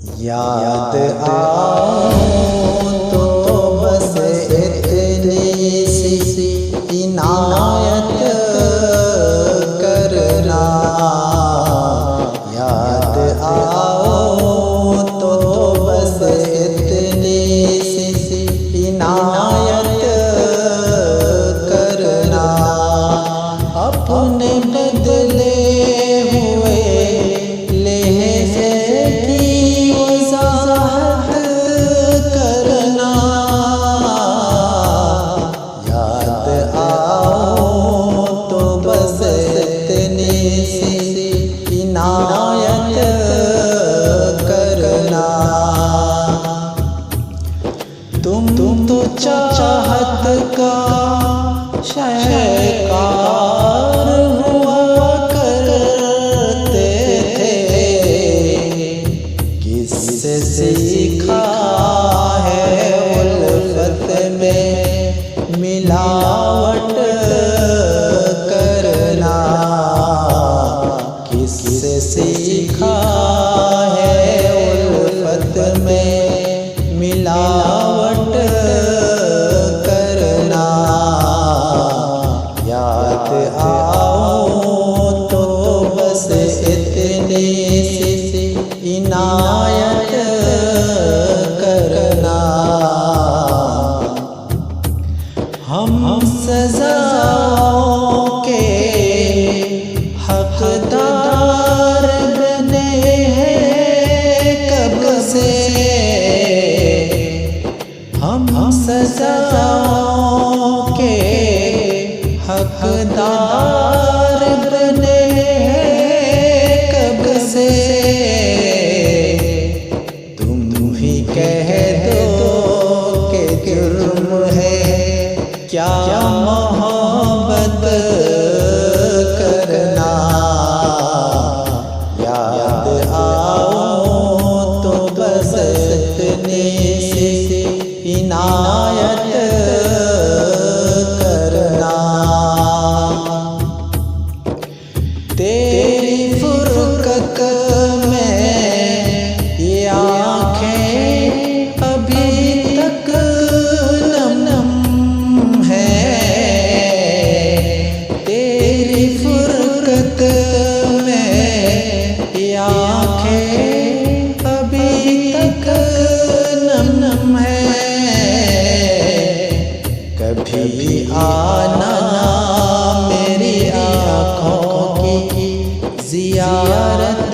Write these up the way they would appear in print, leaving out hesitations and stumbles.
याद आओ तो बस इतनी सी इनायत करना। याद आओ तो बस इतनी सी इनायत करना। अपने बदले हुए लहज़े की वज़ाहत करना। याद आओ तो बस इतनी सी इनायत करना। तुम तो चाहत का शिकार हुआ करते थे। किससे सीखा है उल्फत में मिलावट करना। किससे सीखा है उल्फत में मिलावट करना। याद आओ तो बस इतनी सी इनायत करना। हम सज़ाओं के हक़दार बने हैं कब से। हम सज़ाओं के हक़दार बने हैं कब से। तुम ही कह दो कि जुर्म है क्या मोहब्बत करना। याद आओ तो बस इतनी सी इनायत करना। तेरी फुरकत में ये आँखें अभी तक नम है। तेरी फुरकत में ये आँखें अभी तक नम है। कभी आना मेरी आँखों की ज़ियारत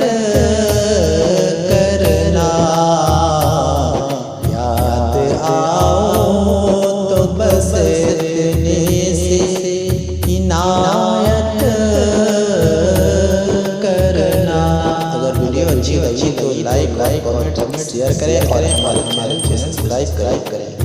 करना। याद आओ तो बस इतनी सी इनायत करना। अगर वीडियो अच्छी लगी तो लाइक कमेंट शेयर करें और हमारे चैनल को सब्सक्राइब करें।